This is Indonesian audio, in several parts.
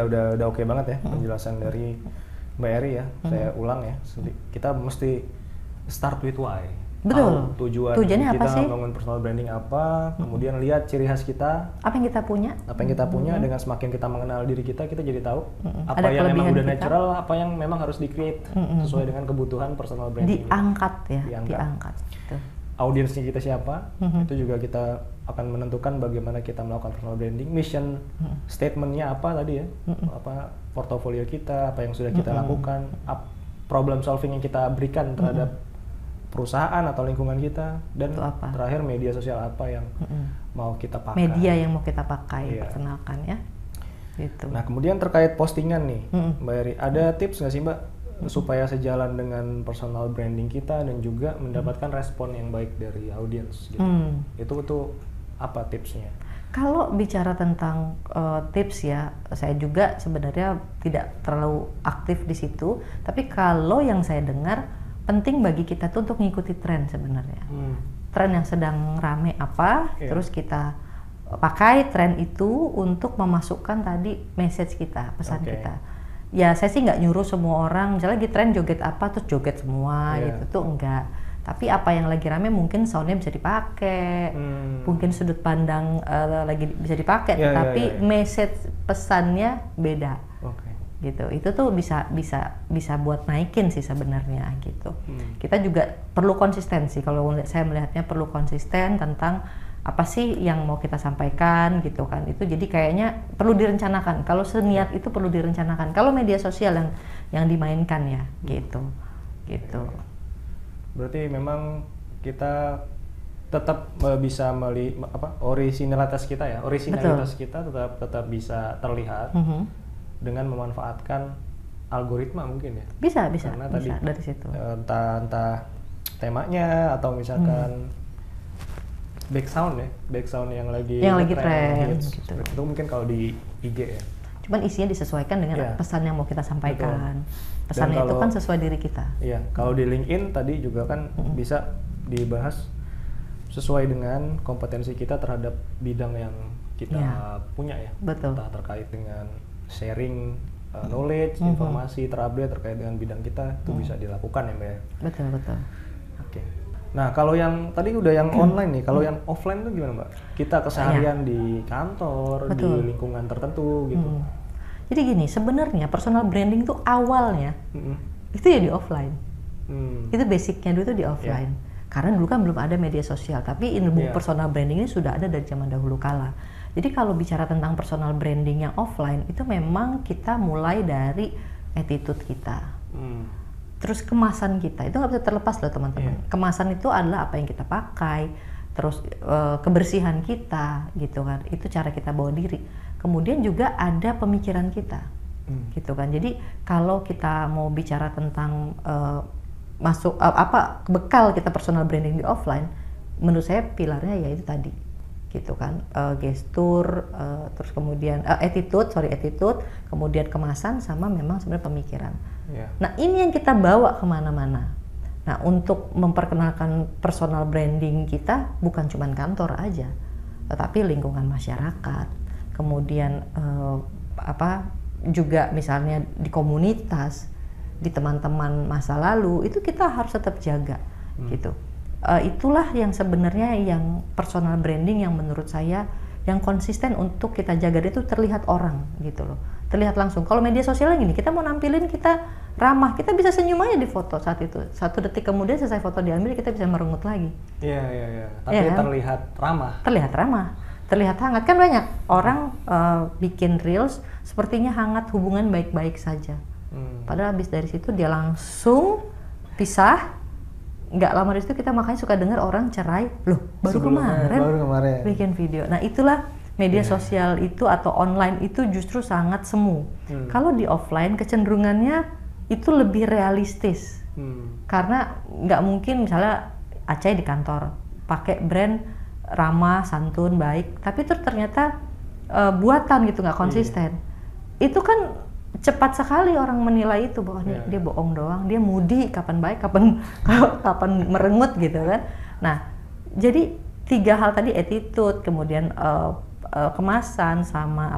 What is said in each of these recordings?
udah oke banget ya penjelasan dari Mbak Eri ya. Saya ulang ya. Kita mesti start with why. Betul. Tahu Tujuannya apa kita sih? membangun personal branding apa, kemudian lihat ciri khas kita, Apa yang kita punya? Dengan semakin kita mengenal diri kita jadi tahu apa Ada yang memang kelebihan udah kita. natural, apa yang memang harus di-create sesuai dengan kebutuhan personal branding. Diangkat ya, Diangkat. diangkat. Gitu. Audiensnya kita siapa, itu juga kita akan menentukan bagaimana kita melakukan personal branding, mission statementnya apa tadi ya, apa portofolio kita, apa yang sudah kita lakukan, problem solving yang kita berikan terhadap perusahaan atau lingkungan kita, dan Itu apa? terakhir media sosial apa yang mau kita pakai. Media yang mau kita pakai, Iya. perkenalkan ya. Gitu. Nah kemudian terkait postingan nih, Mbak Eri, ada tips nggak sih Mbak supaya sejalan dengan personal branding kita dan juga mendapatkan respon yang baik dari audiens? Gitu. Itu apa tipsnya? Kalau bicara tentang tips ya, saya juga sebenarnya tidak terlalu aktif di situ. Tapi kalau yang saya dengar, penting bagi kita tuh untuk mengikuti tren sebenarnya. Tren yang sedang rame apa, terus kita pakai tren itu untuk memasukkan tadi message kita, pesan kita. Ya saya sih nggak nyuruh semua orang, misalnya lagi tren joget apa terus joget semua gitu tuh enggak. Tapi apa yang lagi rame mungkin soundnya bisa dipakai, mungkin sudut pandang lagi bisa dipakai, tapi message pesannya beda. Gitu, itu tuh bisa buat naikin sih sebenarnya gitu. Kita juga perlu konsistensi, kalau saya melihatnya perlu konsisten tentang apa sih yang mau kita sampaikan gitu kan. Itu jadi kayaknya perlu direncanakan. Kalau seniat itu perlu direncanakan. Kalau media sosial yang dimainkan ya gitu. Berarti memang kita tetap bisa originalitas kita ya, kita tetap bisa terlihat dengan memanfaatkan algoritma mungkin ya. Bisa Karena tadi dari situ. Entah temanya atau misalkan backsound yang lagi tren hits, gitu. Itu mungkin kalau di IG ya. Cuman isinya disesuaikan dengan pesan yang mau kita sampaikan. Betul. Pesannya itu kan sesuai diri kita. Iya, kalau di LinkedIn tadi juga kan bisa dibahas sesuai dengan kompetensi kita terhadap bidang yang kita punya ya. Betul. Entah terkait dengan sharing knowledge, informasi terupdate terkait dengan bidang kita, itu bisa dilakukan ya Mbak ya? Betul. Oke. Nah kalau yang tadi udah yang online nih, kalau yang offline itu gimana Mbak? Kita keseharian di kantor, di lingkungan tertentu gitu. Jadi gini, sebenarnya personal branding tuh awalnya itu ya di offline. Itu basicnya dulu tuh di offline. Karena dulu kan belum ada media sosial, tapi ilmu personal branding ini sudah ada dari zaman dahulu kala. Jadi kalau bicara tentang personal branding yang offline, itu memang kita mulai dari attitude kita. Terus kemasan kita, itu nggak bisa terlepas loh teman-teman. Kemasan itu adalah apa yang kita pakai, terus kebersihan kita gitu kan, itu cara kita bawa diri. Kemudian juga ada pemikiran kita, gitu kan. Jadi kalau kita mau bicara tentang bekal kita personal branding di offline, menurut saya pilarnya ya itu tadi, gitu kan, gestur, terus kemudian attitude, kemudian kemasan sama memang sebenarnya pemikiran. Nah ini yang kita bawa kemana-mana. Nah untuk memperkenalkan personal branding kita bukan cuma kantor aja, tetapi lingkungan masyarakat, kemudian juga misalnya di komunitas, di teman-teman masa lalu, itu kita harus tetap jaga gitu. Itulah yang sebenarnya yang personal branding yang menurut saya yang konsisten untuk kita jaga, itu terlihat orang gitu loh, terlihat langsung. Kalau media sosial gini, kita mau nampilin kita ramah, kita bisa senyum aja di foto saat itu, 1 detik kemudian selesai foto diambil kita bisa merengut lagi. Iya. Tapi kan? Terlihat ramah, terlihat hangat. Kan banyak orang bikin reels sepertinya hangat, hubungan baik-baik saja, padahal habis dari situ dia langsung pisah. Nggak lama dari situ kita makanya suka dengar orang cerai, loh baru kemarin bikin video. Nah itulah media sosial itu atau online itu justru sangat semu. Kalau di offline kecenderungannya itu lebih realistis. Karena nggak mungkin misalnya Aceh di kantor pakai brand ramah, santun, baik, tapi itu ternyata buatan gitu, nggak konsisten. Itu kan cepat sekali orang menilai itu bahwa dia bohong doang, dia moody, kapan baik, kapan merengut gitu kan. Nah, jadi 3 hal tadi, attitude, kemudian kemasan sama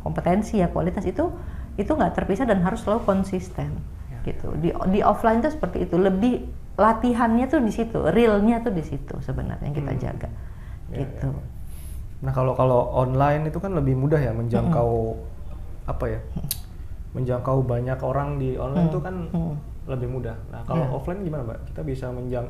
kompetensi ya, kualitas itu nggak terpisah dan harus selalu konsisten gitu. Di offline tuh seperti itu, lebih latihannya tuh di situ, realnya tuh di situ sebenarnya yang kita jaga gitu. Nah kalau online itu kan lebih mudah ya menjangkau menjangkau banyak orang di online tuh kan lebih mudah. Nah kalau offline gimana Mbak? Kita bisa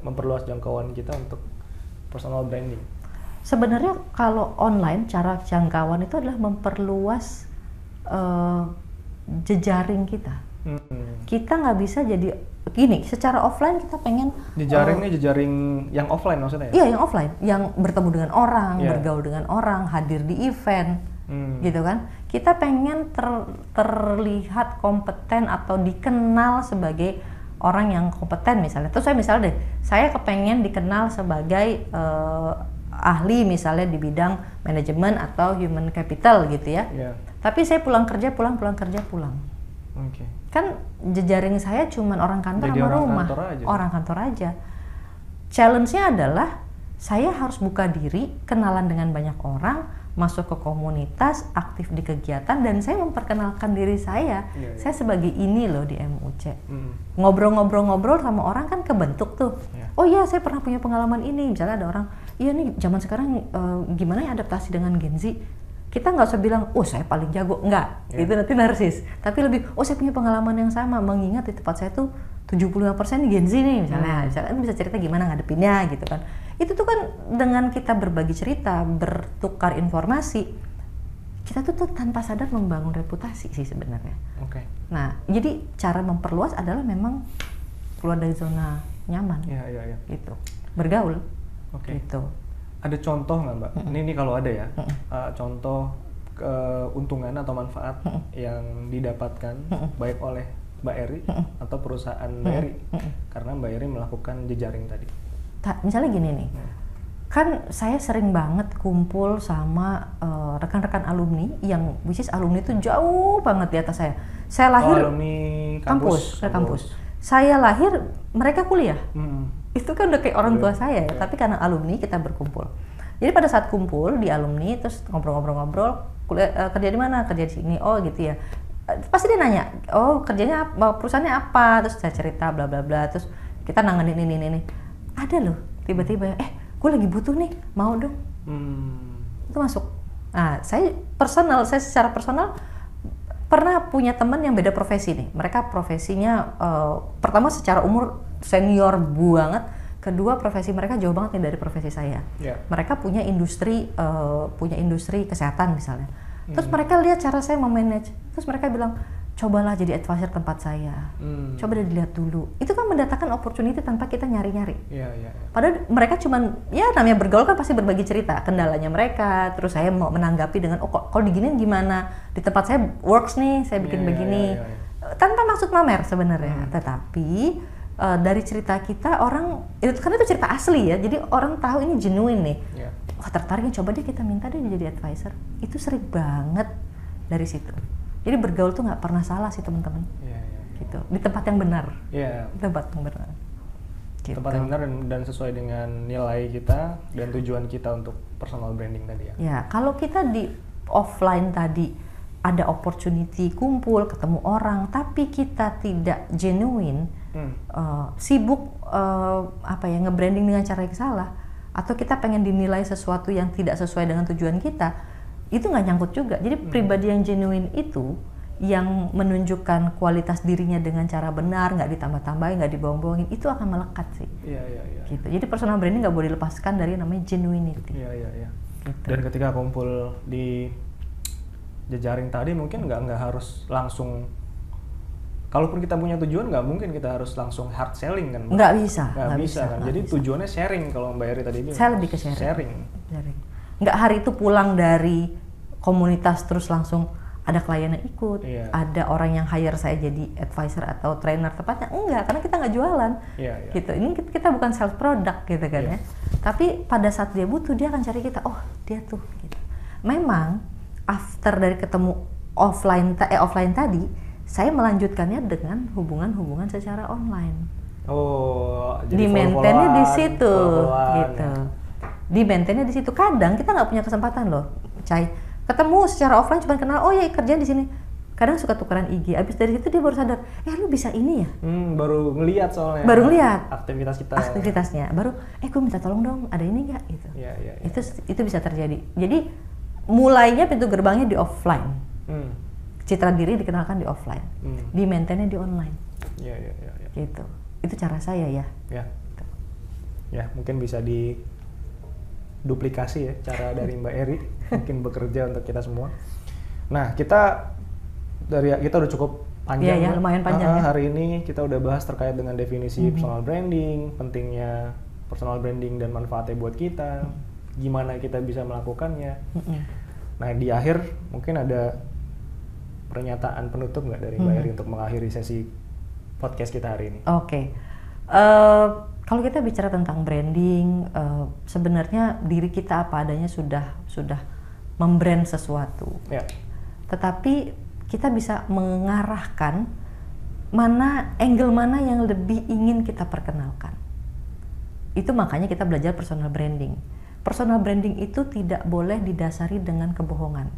memperluas jangkauan kita untuk personal branding. Sebenarnya kalau online cara jangkauan itu adalah memperluas jejaring kita. Kita nggak bisa jadi gini, secara offline kita pengen jejaringnya jejaring yang offline maksudnya ya? Iya, yang offline, yang bertemu dengan orang, bergaul dengan orang, hadir di event, gitu kan. Kita pengen terlihat kompeten atau dikenal sebagai orang yang kompeten misalnya. Terus saya kepengen dikenal sebagai ahli misalnya di bidang manajemen atau human capital gitu ya. Tapi saya pulang kerja pulang. Okay. Kan jejaring saya cuman orang kantor sama rumah, orang kantor aja. Challenge-nya adalah saya harus buka diri, kenalan dengan banyak orang, masuk ke komunitas, aktif di kegiatan, dan saya memperkenalkan diri saya. Saya sebagai ini loh di MUC. Ngobrol-ngobrol sama orang kan kebentuk tuh. Oh iya, saya pernah punya pengalaman ini. Misalnya ada orang, iya nih zaman sekarang gimana ya adaptasi dengan Gen Z. Kita nggak usah bilang, oh saya paling jago, nggak, itu nanti narsis. Tapi lebih, oh saya punya pengalaman yang sama, mengingat di tempat saya tuh 75% Gen Z nih misalnya bisa cerita gimana ngadepinnya gitu kan. Itu tuh kan dengan kita berbagi cerita, bertukar informasi, kita tuh tanpa sadar membangun reputasi sih sebenarnya. Nah, jadi cara memperluas adalah memang keluar dari zona nyaman, gitu, bergaul, gitu. Ada contoh nggak Mbak? Ini kalau ada ya, contoh keuntungan atau manfaat yang didapatkan baik oleh Mbak Eri atau perusahaan Mbak Eri karena Mbak Eri melakukan jejaring tadi. Misalnya gini nih, kan saya sering banget kumpul sama rekan-rekan alumni yang which is alumni itu jauh banget di atas saya. Saya lahir alumni kampus. Saya lahir, mereka kuliah. Itu kan udah kayak orang tua saya ya, tapi karena alumni kita berkumpul. Jadi pada saat kumpul di alumni terus ngobrol-ngobrol, kerja di mana? Kerja di sini. Oh gitu ya. Pasti dia nanya, "Oh, kerjanya apa? Perusahaannya apa?" Terus saya cerita bla bla bla, terus kita nanganin ini. Ada loh, tiba-tiba gue lagi butuh nih, mau dong. Itu masuk. Nah, saya secara personal pernah punya teman yang beda profesi nih. Mereka profesinya pertama secara umur senior banget, kedua profesi mereka jauh banget nih dari profesi saya. Mereka punya industri kesehatan misalnya. Terus mereka lihat cara saya memanage, terus mereka bilang, cobalah jadi advisor tempat saya, coba deh dilihat dulu. Itu kan mendatangkan opportunity tanpa kita nyari-nyari. Padahal mereka cuman, ya namanya bergaul kan pasti berbagi cerita, kendalanya mereka, terus saya mau menanggapi dengan, oh kalau diginiin gimana, di tempat saya works nih, saya bikin begini. Tanpa maksud pamer sebenarnya, tetapi dari cerita kita orang, karena itu cerita asli ya, jadi orang tahu ini genuine nih. Wah tertarik, coba deh kita minta deh jadi advisor. Itu sering banget dari situ. Jadi bergaul tuh nggak pernah salah sih teman-teman. Gitu. Di tempat yang benar. Di tempat yang benar. Gitu. Tempat yang benar dan sesuai dengan nilai kita dan tujuan kita untuk personal branding tadi ya. Ya, kalau kita di offline tadi ada opportunity kumpul, ketemu orang, tapi kita tidak genuine, sibuk nge-branding dengan cara yang salah, atau kita pengen dinilai sesuatu yang tidak sesuai dengan tujuan kita, itu nggak nyangkut juga. Jadi pribadi yang genuine itu yang menunjukkan kualitas dirinya dengan cara benar, nggak ditambah-tambahin, nggak dibohong-bohongin, itu akan melekat sih. Gitu. Jadi personal branding nggak boleh dilepaskan dari namanya genuinity. Gitu. Dan ketika kumpul di jejaring tadi mungkin nggak harus langsung, kalaupun kita punya tujuan nggak mungkin kita harus langsung hard selling kan? Nggak bisa kan. Jadi tujuannya sharing kalau Mbak Eri tadi bilang. Saya lebih ke sharing. Nggak hari itu pulang dari komunitas terus langsung ada klien yang ikut, ada orang yang hire saya jadi advisor atau trainer tepatnya, enggak, karena kita nggak jualan, gitu. Ini kita bukan sales product gitu kan ya. Tapi pada saat dia butuh dia akan cari kita, oh dia tuh. Gitu. Memang after dari ketemu offline tadi, saya melanjutkannya dengan hubungan secara online. Oh, jadi di maintainnya di situ, gitu. Di maintainnya di situ. Kadang kita nggak punya kesempatan loh, Cai. Ketemu secara offline cuma kenal, oh ya kerja di sini. Kadang suka tukeran IG. Abis dari situ dia baru sadar, lu bisa ini ya? Baru ngelihat soalnya. Baru ngelihat aktivitasnya. Baru, gue minta tolong dong, ada ini nggak? Gitu. Ya. Itu bisa terjadi. Jadi mulainya pintu gerbangnya di offline. Citra diri dikenalkan di offline, di maintainnya di online. Ya. Gitu. Itu cara saya ya. Ya, mungkin bisa duplikasi ya cara dari Mbak Eri, mungkin bekerja untuk kita semua. Nah, kita udah cukup panjang. Iya, lumayan panjang ya. Hari ini kita udah bahas terkait dengan definisi personal branding, pentingnya personal branding dan manfaatnya buat kita, gimana kita bisa melakukannya. Nah, di akhir mungkin ada pernyataan penutup nggak dari Mbak Eri untuk mengakhiri sesi podcast kita hari ini? Oke. Kalau kita bicara tentang branding, sebenarnya diri kita apa adanya sudah membrand sesuatu. Ya. Tetapi kita bisa mengarahkan angle mana yang lebih ingin kita perkenalkan. Itu makanya kita belajar personal branding. Personal branding itu tidak boleh didasari dengan kebohongan.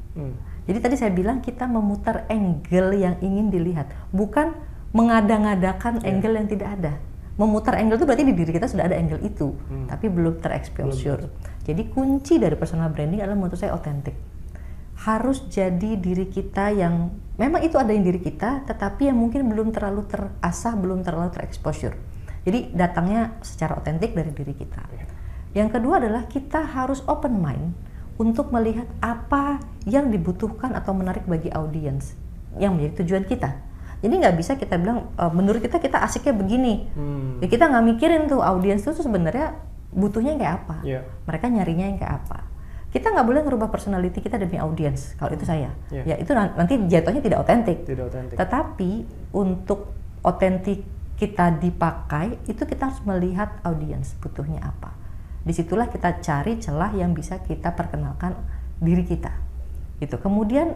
Jadi tadi saya bilang kita memutar angle yang ingin dilihat, bukan mengada-ngadakan angle yang tidak ada. Memutar angle itu berarti di diri kita sudah ada angle itu, tapi belum terexposure. Jadi kunci dari personal branding adalah menurut saya otentik. Harus jadi diri kita yang memang itu ada yang diri kita, tetapi yang mungkin belum terlalu terasah, belum terlalu terexposure. Jadi datangnya secara otentik dari diri kita. Yang kedua adalah kita harus open mind untuk melihat apa yang dibutuhkan atau menarik bagi audiens yang menjadi tujuan kita. Jadi nggak bisa kita bilang menurut kita asiknya begini. Ya kita nggak mikirin tuh audiens itu sebenarnya butuhnya yang kayak apa. Mereka nyarinya yang kayak apa. Kita nggak boleh ngerubah personality kita demi audiens. Kalau itu saya, ya itu nanti jatuhnya tidak otentik. Tetapi untuk otentik kita dipakai, itu kita harus melihat audiens butuhnya apa. Disitulah kita cari celah yang bisa kita perkenalkan diri kita. Gitu. Kemudian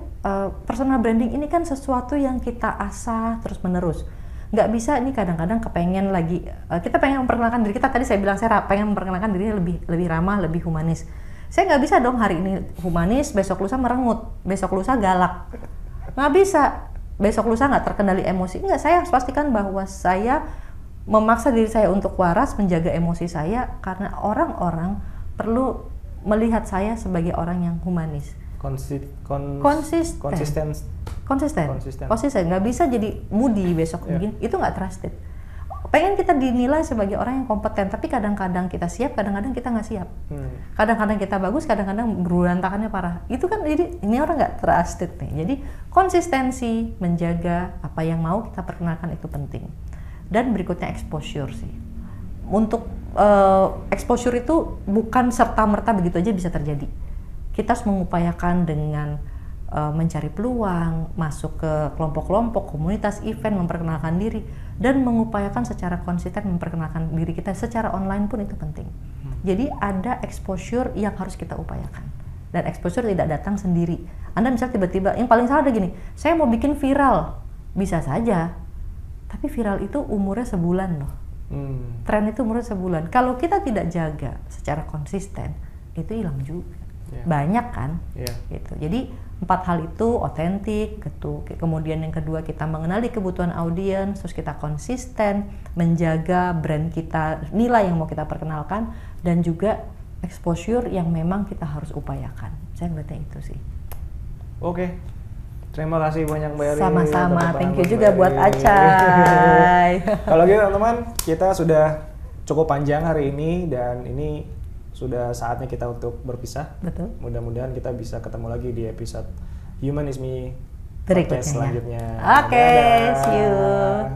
personal branding ini kan sesuatu yang kita asah terus menerus. Nggak bisa ini kadang-kadang kepengen lagi kita pengen memperkenalkan diri kita. Tadi saya bilang saya pengen memperkenalkan dirinya lebih ramah, lebih humanis. Saya nggak bisa dong hari ini humanis, besok lusa merengut, besok lusa galak. Nggak bisa. Besok lusa nggak terkendali emosi. Nggak, saya harus pastikan bahwa saya memaksa diri saya untuk waras, menjaga emosi saya, karena orang-orang perlu melihat saya sebagai orang yang humanis. Konsisten. Nggak bisa jadi moody besok begini. Itu nggak trusted. Pengen kita dinilai sebagai orang yang kompeten, tapi kadang-kadang kita siap, kadang-kadang kita nggak siap. Kadang-kadang kita bagus, kadang-kadang berantakannya parah. Itu kan jadi ini orang nggak trusted nih. Jadi konsistensi, menjaga apa yang mau kita perkenalkan itu penting. Dan berikutnya exposure sih. Untuk exposure itu bukan serta-merta begitu aja bisa terjadi. Kita harus mengupayakan dengan mencari peluang, masuk ke kelompok-kelompok, komunitas, event, memperkenalkan diri, dan mengupayakan secara konsisten memperkenalkan diri kita secara online pun itu penting. Jadi ada exposure yang harus kita upayakan, dan exposure tidak datang sendiri. Anda misalnya tiba-tiba, yang paling salah ada gini, saya mau bikin viral, bisa saja, tapi viral itu umurnya sebulan loh. Tren itu umurnya sebulan. Kalau kita tidak jaga secara konsisten, itu hilang juga. Banyak kan, gitu. Jadi 4 hal itu otentik, gitu. Kemudian yang kedua kita mengenali kebutuhan audiens, terus kita konsisten menjaga brand kita, nilai yang mau kita perkenalkan, dan juga exposure yang memang kita harus upayakan. Saya melihatnya itu sih. Oke. Terima kasih banyak Mbak Eri. Sama-sama, thank you juga buat Acai. Kalau gitu teman-teman, kita sudah cukup panjang hari ini, dan ini sudah saatnya kita untuk berpisah. Betul. Mudah-mudahan kita bisa ketemu lagi di episode Human Is Me berikutnya selanjutnya. Oke, see you.